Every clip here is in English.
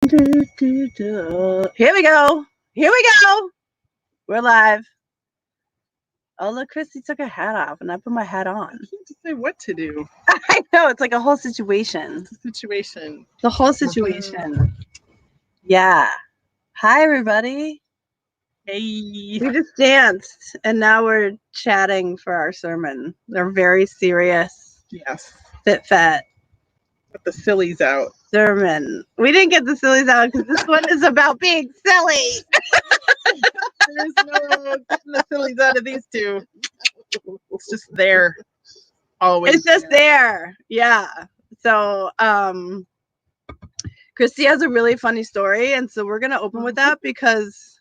Here we go. Here we go. We're live. Oh, look, Christy took her hat off, and I put my hat on. I can't say what to do. I know, it's like a whole situation. Situation. The whole situation. Yeah. Hi, everybody. Hey. We just danced, and now we're chatting for our sermon. They're very serious. Yes. Phat. Put the sillies out. Sermon. We didn't get the sillies out because this one is about being silly. There's no getting the sillies out of these two. It's just there. Always. It's just there. Yeah. So, Christy has a really funny story, and so we're gonna open with that because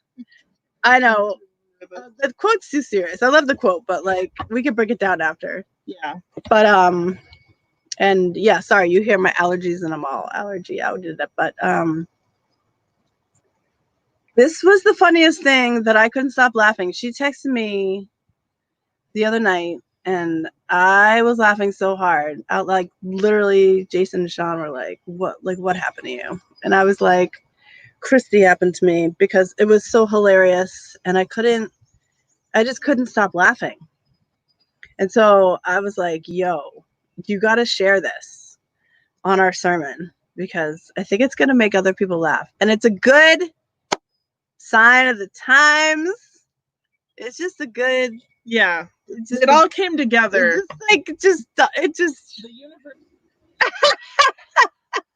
I know the quote's too serious. I love the quote, but like we can break it down after. Yeah. But and yeah, sorry, you hear my allergies and I'm all allergy outed. But this was the funniest thing that I couldn't stop laughing. She texted me the other night, and I was laughing so hard. Out like literally, Jason and Sean were like, "What happened to you?" And I was like, "Christy happened to me," because it was so hilarious, and I just couldn't stop laughing. And so I was like, "Yo, you got to share this on our sermon because I think it's gonna make other people laugh, and it's a good sign of the times. It's just a good." Yeah. It all came together. It just the universe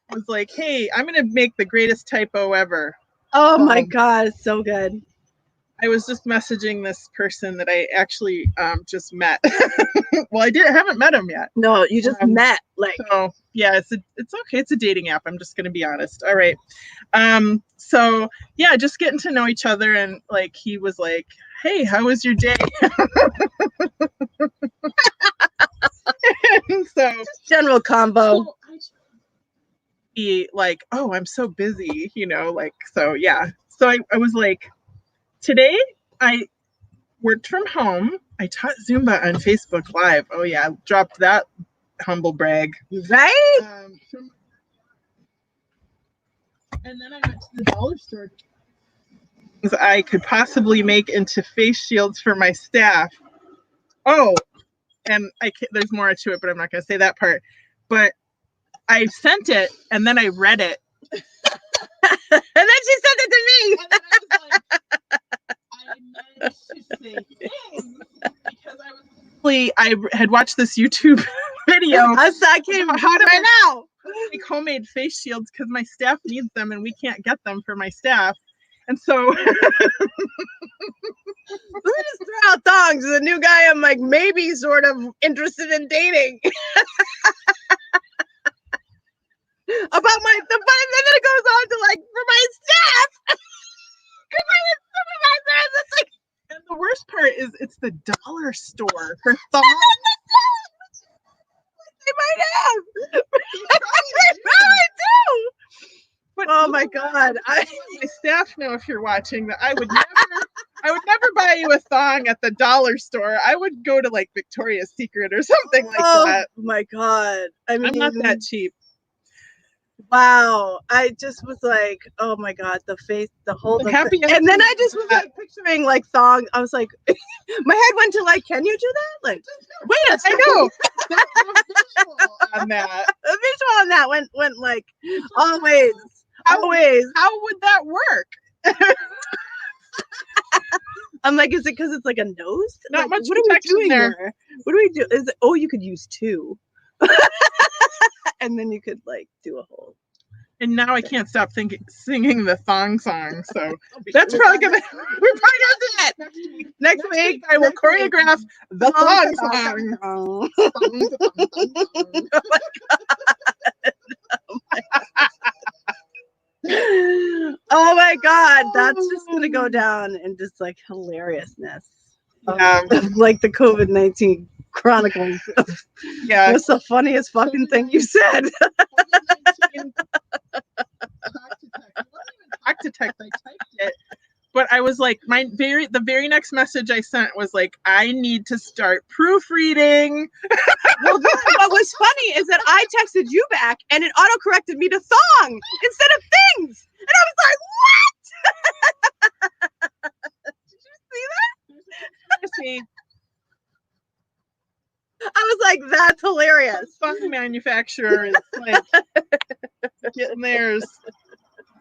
was like, hey, I'm gonna make the greatest typo ever. Oh my god, it's so good. I was just messaging this person that I actually just met. Well, I haven't met him yet. No, you just met. So yeah, it's okay. It's a dating app. I'm just gonna be honest. All right. So yeah, just getting to know each other, and like he was like, "Hey, how was your day?" And so just general combo. He like, "Oh, I'm so busy," like so. Yeah. So I was like, today I worked from home. I taught Zumba on Facebook Live. Oh yeah, dropped that humble brag. Right? And then I went to the dollar store. I could possibly make into face shields for my staff. Oh, and there's more to it, but I'm not going to say that part. But I sent it, and then I read it. And then she sent it to me. And then I was like, I managed to say things because I had watched this YouTube video. I came how do I know? Make homemade face shields because my staff needs them and we can't get them for my staff. And so let me just throw out thongs. The new guy I'm like maybe sort of interested in dating. About and then it goes on to like for my staff. And the worst part is it's the dollar store for thongs. They might have. They probably do. But oh my god! My staff know if you're watching that I would never buy you a thong at the dollar store. I would go to like Victoria's Secret or something like that. Oh my god! I mean, I'm not that cheap. Wow! I just was like, oh my god, the whole happy, and then I just was like picturing like thong. I was like, my head went to like, can you do that? Like, wait a second. I know. The visual on that. The visual on that went like always. Always. How would that work? I'm like, is it because it's like a nose? Not like, much what are we doing there. What do we do? Is it, you could use two. And then you could like do a whole. And now I can't stop singing the thong song. So that's probably we're probably gonna do that next week. I will choreograph the thong song. Oh my god! Oh my god! That's just gonna go down in just like hilariousness. Like the COVID-19 chronicles. Yeah, that's the funniest fucking thing you said. Talk to text. I typed it, but I was like, the very next message I sent was like, I need to start proofreading. Well, what was funny is that I texted you back and it auto-corrected me to thong instead of things. And That's hilarious. Thong manufacturer is like getting theirs.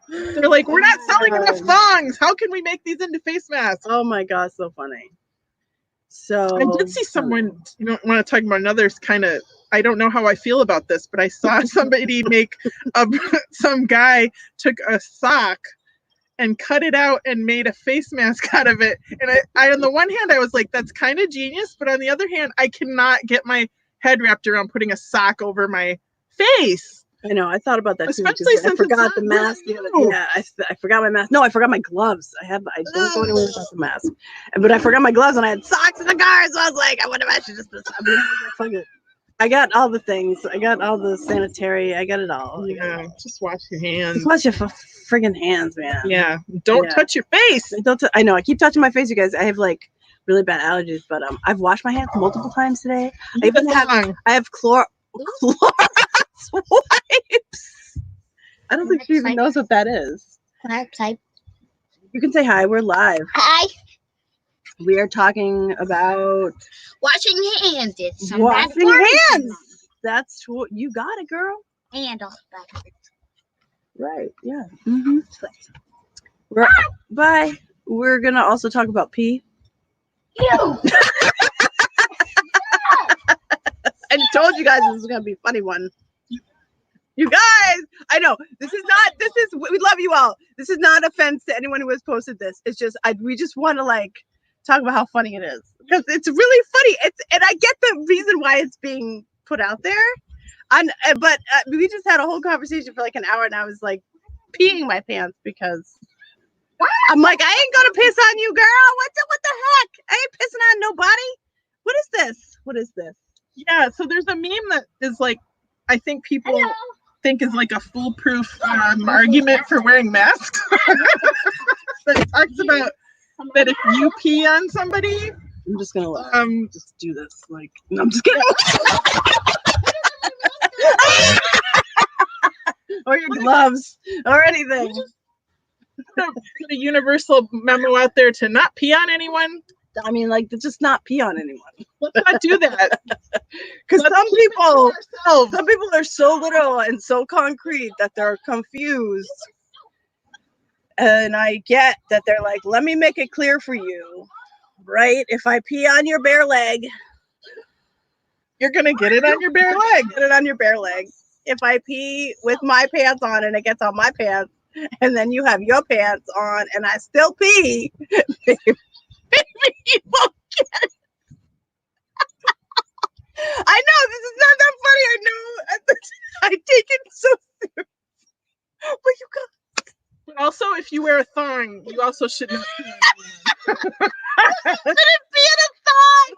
They're like, we're not selling enough thongs. How can we make these into face masks? Oh my god, so funny. So I did see someone, you don't want to talk about another kind of, I don't know how I feel about this, but I saw somebody make some guy took a sock and cut it out and made a face mask out of it. And I on the one hand, I was like, that's kind of genius. But on the other hand, I cannot get my head wrapped around putting a sock over my face. I know. I thought about that too. Especially since I forgot the mask. Yeah, I forgot my mask. No, I forgot my gloves. I don't go anywhere without the mask. But I forgot my gloves and I had socks in the car. So I was like, I wonder if I should just. Fuck it. I got all the things. I got all the sanitary. I got it all. Yeah, just wash your hands. Just wash your friggin' hands, man. Yeah, don't touch your face. I know. I keep touching my face, you guys. I have like really bad allergies, but I've washed my hands multiple times today. I have Clorox wipes. I don't think she even knows what that is. Hi. You can say hi. We're live. Hi. We are talking about Washing hands. It's washing hands. That's what you got it, girl. And all that. Right. Yeah. Mm-hmm. Bye. We're gonna also talk about pee. You. I told you guys this was gonna be a funny one. You guys, I know we love you all. This is not offense to anyone who has posted this. It's just we just want to like talk about how funny it is because it's really funny. And I get the reason why it's being put out there. But we just had a whole conversation for like an hour, and I was like peeing my pants because I'm like, I ain't gonna piss on you, girl. What the heck? I ain't pissing on nobody. What is this? Yeah, so there's a meme that is like, I think people think is like a foolproof argument for wearing masks. That talks about that if you pee on somebody, I'm just gonna just do this. Like, no, I'm just kidding. Or your gloves, or anything. Put a universal memo out there to not pee on anyone. I mean, like, just not pee on anyone. Let's not do that. Because some people are so little and so concrete that they're confused. And I get that they're like, let me make it clear for you, right? If I pee on your bare leg, you're gonna get it on your bare leg. Get it on your bare leg. If I pee with my pants on and it gets on my pants, and then you have your pants on and I still pee, maybe you won't get it. I know this is not that funny. I know. I take it so serious. But you got. But also, if you wear a thong, you also should not pee on anyone. Shouldn't be in a thong.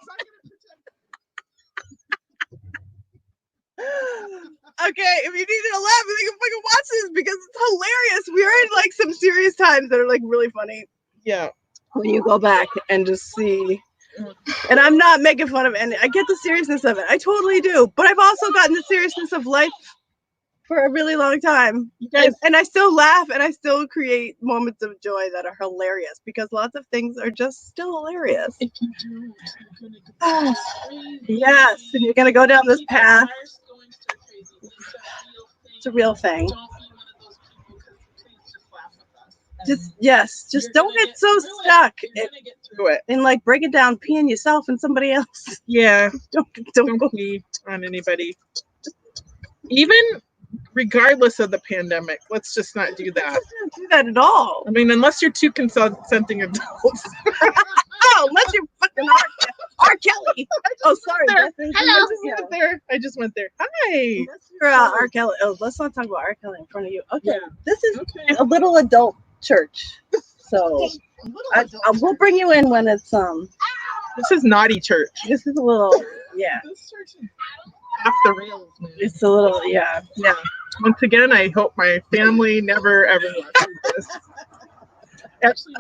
Okay, if you need to laugh, you can fucking watch this because it's hilarious. We are in like some serious times that are like really funny. Yeah. When you go back and just see. And I'm not making fun of any. I get the seriousness of it. I totally do. But I've also gotten the seriousness of life for a really long time. And I still laugh and I still create moments of joy that are hilarious because lots of things are just still hilarious. If you do, you're gonna yes, and you're gonna go down this path. It's a real thing. Just don't get so stuck and like break it down, pee on yourself and somebody else. Yeah, don't go pee on anybody. Even regardless of the pandemic, let's just not do that. Let's not do that at all. I mean, unless you're two consenting adults. Oh, unless you're fucking R. Kelly. Oh, sorry. Hello. I just went there. Hi. That's your R. Kelly. Oh, let's not talk about R. Kelly in front of you. Okay. Yeah. This is a little adult church. So we'll bring you in when it's This is naughty church. This is a little This church is off the rails, man. It's a little yeah. Once again, I hope my family never ever watches this. Actually,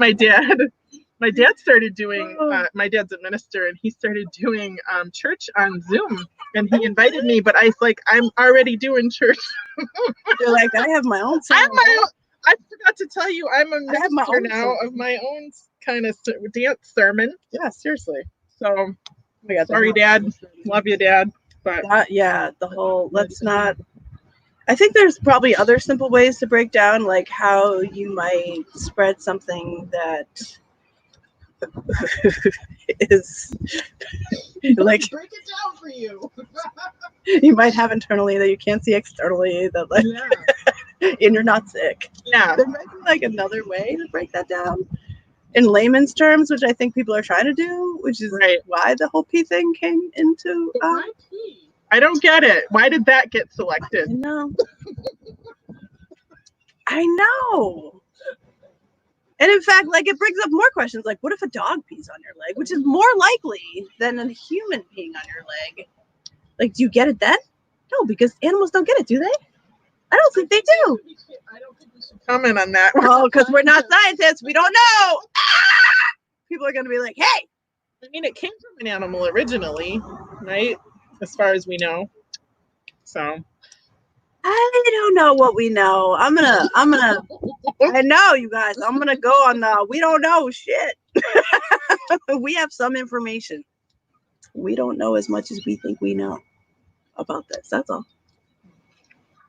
my dad started doing. My dad's a minister, and he started doing church on Zoom. And he invited me, but I'm already doing church. You're like, I have my own. I forgot to tell you, I'm a minister now of my own kind of dance sermon. Yeah, seriously. So, sorry, Dad. Love you, Dad. But the whole, let's not, I think there's probably other simple ways to break down like how you might spread something that is like break it down for you. you might have internally that you can't see externally, that like and you're not sick. Yeah. There might be like another way to break that down in layman's terms, which I think people are trying to do, which is why the whole pee thing came into. Why pee? I don't get it. Why did that get selected? I know. And in fact, like it brings up more questions. Like, what if a dog pees on your leg, which is more likely than a human peeing on your leg? Like, do you get it then? No, because animals don't get it, do they? I don't think they do. I don't think we should comment on that. Oh, because we're not scientists. We don't know. People are going to be like, hey. I mean, it came from an animal originally, right? As far as we know. So. I don't know what we know. I'm gonna, I know, you guys. I'm going to go on the, we don't know shit. We have some information. We don't know as much as we think we know about this. That's all.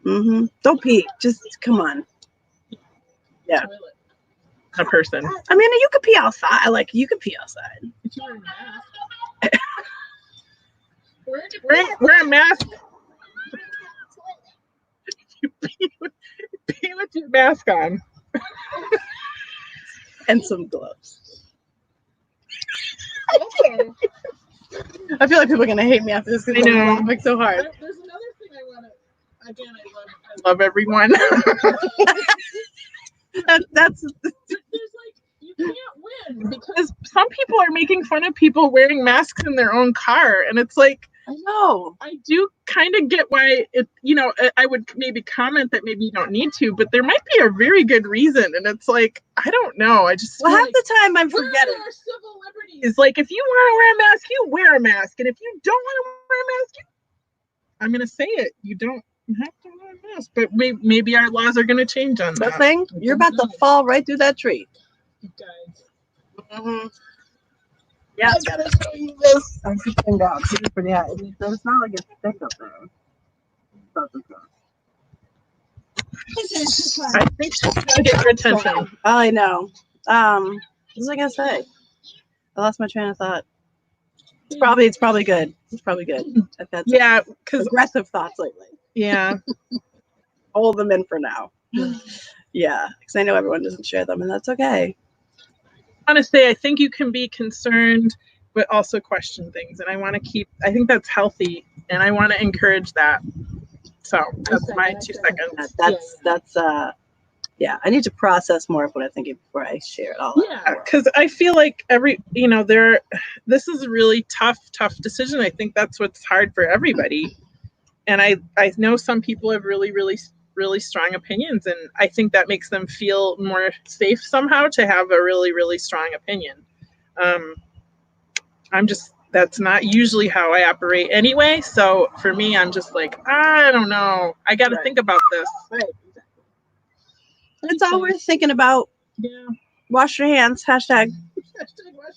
Don't pee. Just come on. Yeah. A person. I mean, you could pee outside. Like, you could pee outside. Wear a mask. You pee with your mask on. And some gloves. I feel like people are going to hate me after this because I'm laughing so hard. There's another thing I want to... Again, I love everyone. That's... There's like, you can't win because some people are making fun of people wearing masks in their own car. And it's like... I know. I do kind of get why it, you know, I would maybe comment that maybe you don't need to, but there might be a very good reason. And it's like, I don't know. I just half the time I'm forgetting. Our civil liberties. Like, if you want to wear a mask, you wear a mask. And if you don't want to wear a mask, I'm going to say it. You don't have to wear a mask. But maybe our laws are going to change on that. Thing, you're about to fall right through that tree. You guys. Yeah, I gotta show you this. I'm sitting down. Yeah, it's not like it's thick up there. I think she's gonna get your attention. I know. What was I gonna say? I lost my train of thought. It's probably good. It's probably good. Yeah, because aggressive thoughts lately. Yeah. Hold them in for now. Yeah, because I know everyone doesn't share them, and that's okay. I want to say I think you can be concerned but also question things, and I think that's healthy, and I want to encourage that. So that's my 2 seconds. That's I need to process more of what I'm thinking before I share it all. Yeah, because I feel like this is a really tough decision. I think that's what's hard for everybody, and I know some people have really strong opinions, and I think that makes them feel more safe somehow to have a really strong opinion. That's not usually how I operate anyway. So for me, I'm just like, I don't know. I got to think about this. Right. That's all we're thinking about. Yeah. Wash your hands. Hashtag. Wash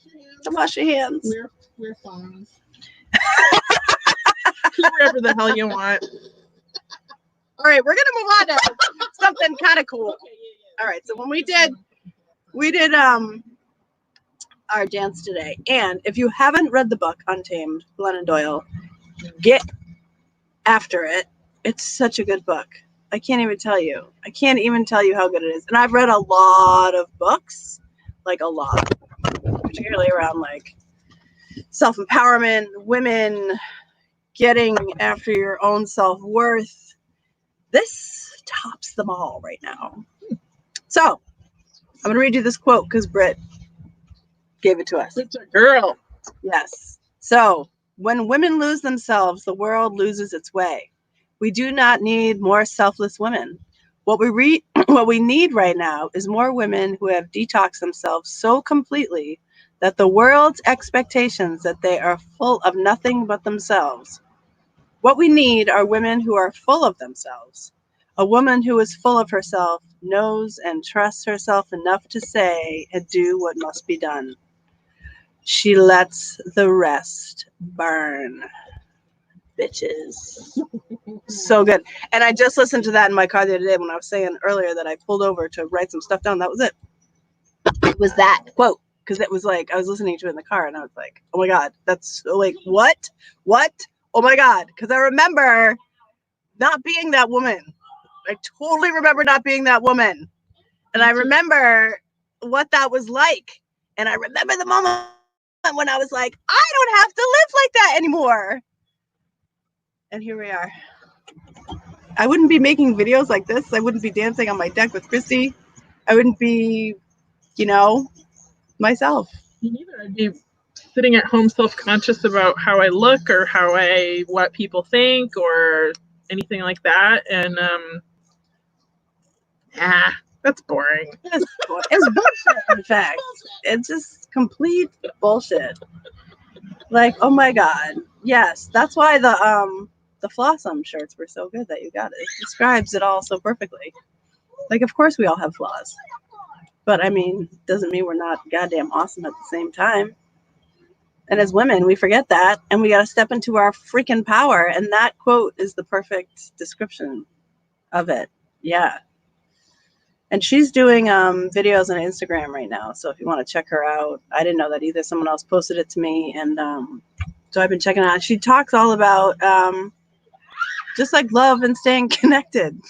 your hands. Wash your hands. Wear phones. Wherever the hell you want. All right, we're gonna move on to something kind of cool. Okay, yeah. All right, so when we did our dance today, and if you haven't read the book Untamed, Glennon Doyle, get after it. It's such a good book. I can't even tell you how good it is. And I've read a lot of books, like a lot, particularly around like self-empowerment, women getting after your own self-worth. This tops them all right now. So I'm going to read you this quote because Britt gave it to us. It's a girl. Yes. So when women lose themselves, the world loses its way. We do not need more selfless women. What we need right now is more women who have detoxed themselves so completely that the world's expectations that they are full of nothing but themselves. What we need are women who are full of themselves. A woman who is full of herself knows and trusts herself enough to say and do what must be done. She lets the rest burn. bitches. So good. And I just listened to that in my car the other day when I was saying earlier that I pulled over to write some stuff down. That was it. It was that quote. Because it was like, I was listening to it in the car and I was like, oh my God, that's like, what? What? Oh my God. Because I remember not being that woman. I totally remember not being that woman. And I remember what that was like. And I remember the moment when I was like, I don't have to live like that anymore. And here we are. I wouldn't be making videos like this. I wouldn't be dancing on my deck with Christy. I wouldn't be, myself. Me neither. I'd be sitting at home self-conscious about how I look or what people think or anything like that. And that's boring. It's bullshit, in fact. It's just complete bullshit. Like, oh my God. Yes, that's why the Flossom shirts were so good that you got it. It describes it all so perfectly. Like, of course we all have flaws. But I mean, doesn't mean we're not goddamn awesome at the same time. And as women, we forget that and we got to step into our freaking power. And that quote is the perfect description of it. Yeah. And she's doing videos on Instagram right now. So if you want to check her out, I didn't know that either. Someone else posted it to me. And so I've been checking it out. She talks all about just like love and staying connected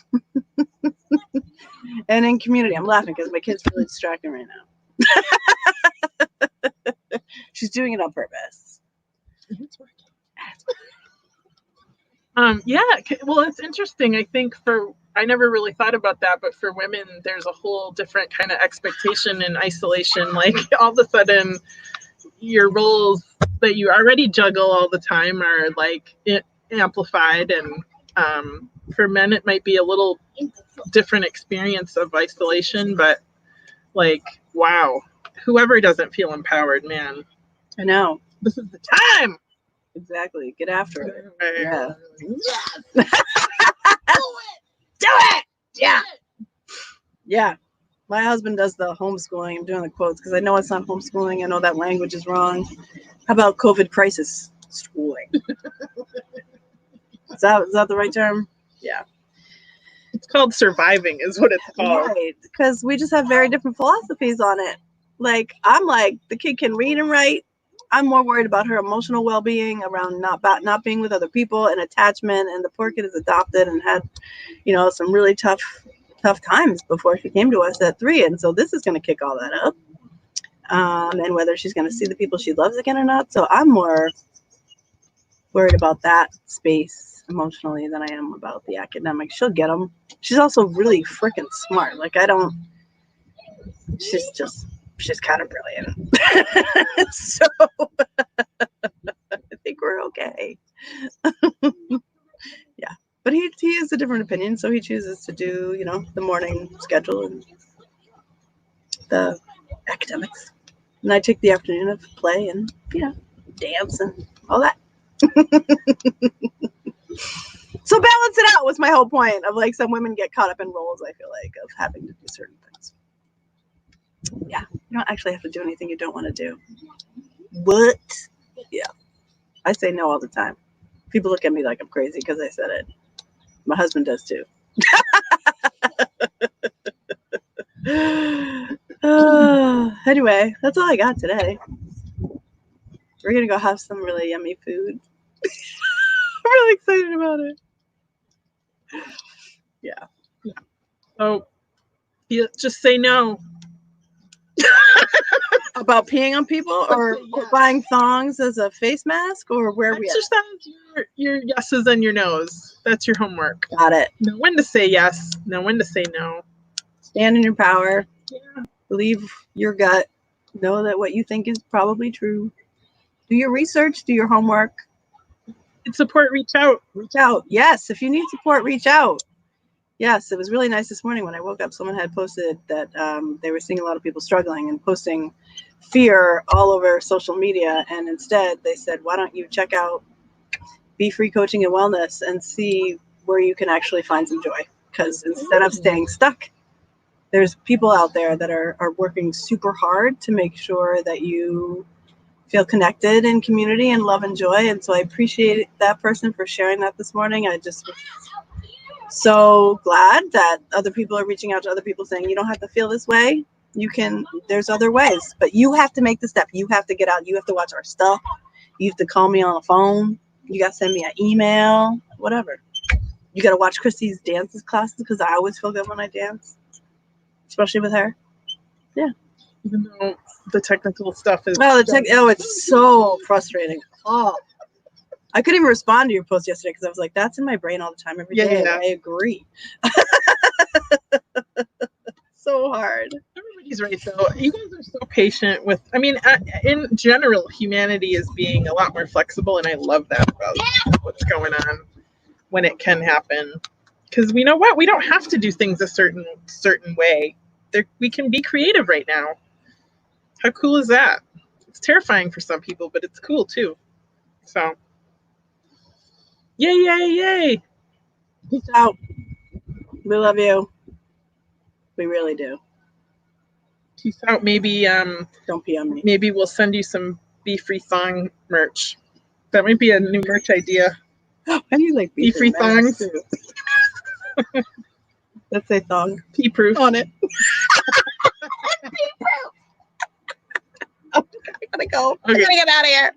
and in community. I'm laughing because my kid's really distracting right now. She's doing it on purpose. It's working. Yeah, well, it's interesting. I think I never really thought about that, but for women, there's a whole different kind of expectation and isolation. Like all of a sudden, your roles that you already juggle all the time are like amplified, and for men, it might be a little different experience of isolation. But like, wow, whoever doesn't feel empowered, man, I know. this is the time. Exactly. Get after it. Yeah. Yes. Do it. Yeah. Yeah. My husband does the homeschooling. I'm doing the quotes because I know it's not homeschooling. I know that language is wrong. How about COVID crisis schooling? Is that the right term? Yeah. It's called surviving is what it's called. Right. Because we just have very different philosophies on it. Like, I'm like, the kid can read and write. I'm more worried about her emotional well-being around not being with other people and attachment. And the poor kid is adopted and had, some really tough times before she came to us at 3. And so this is going to kick all that up. And whether she's going to see the people she loves again or not. So I'm more worried about that space emotionally than I am about the academics. She'll get them. She's also really freaking smart. Like, she's kind of brilliant. So I think we're okay. Yeah. But he has a different opinion, so he chooses to do, the morning schedule and the academics. And I take the afternoon of play and, dance and all that. So balance it out was my whole point of like some women get caught up in roles, I feel like, of having to do certain things. Yeah. You don't actually have to do anything you don't want to do. What? Yeah. I say no all the time. People look at me like I'm crazy because I said it. My husband does too. Anyway, that's all I got today. We're going to go have some really yummy food. I'm really excited about it. Yeah. So you just say no. About peeing on people or buying thongs as a face mask or where we at? Exercise your yeses and your nos. That's your homework. Got it. Know when to say yes, know when to say no. Stand in your power. Yeah. Believe your gut. Know that what you think is probably true. Do your research. Do your homework. Get support, reach out. Reach out. Yes. If you need support, reach out. Yes. It was really nice this morning when I woke up. Someone had posted that they were seeing a lot of people struggling and posting fear all over social media. And instead they said, why don't you check out Be Free Coaching and Wellness and see where you can actually find some joy. Because instead of staying stuck, there's people out there that are working super hard to make sure that you feel connected in community and love and joy. And so I appreciate that person for sharing that this morning. I just was so glad that other people are reaching out to other people saying, you don't have to feel this way. You can, there's other ways, but you have to make the step. You have to get out. You have to watch our stuff. You have to call me on the phone. You got to send me an email, whatever. You got to watch Christy's dances classes because I always feel good when I dance, especially with her. Even though the technical stuff is. It's so frustrating. Oh, I couldn't even respond to your post yesterday because I was like, that's in my brain all the time, every day. Yeah. I agree. So hard. Everybody's right, though. You guys are so patient with. I mean, in general, humanity is being a lot more flexible, and I love that about what's going on when it can happen. Because we know what, we don't have to do things a certain way. We can be creative right now. How cool is that? It's terrifying for some people, but it's cool too. So, yay! Peace out. We love you. We really do. Peace out. Maybe Don't pee on me. maybe we'll send you some Be Free Thong merch. That might be a new merch idea. Why do you like Be free thongs. Let's say thong Pee proof on it. I gotta go. Okay. I'm gonna get out of here.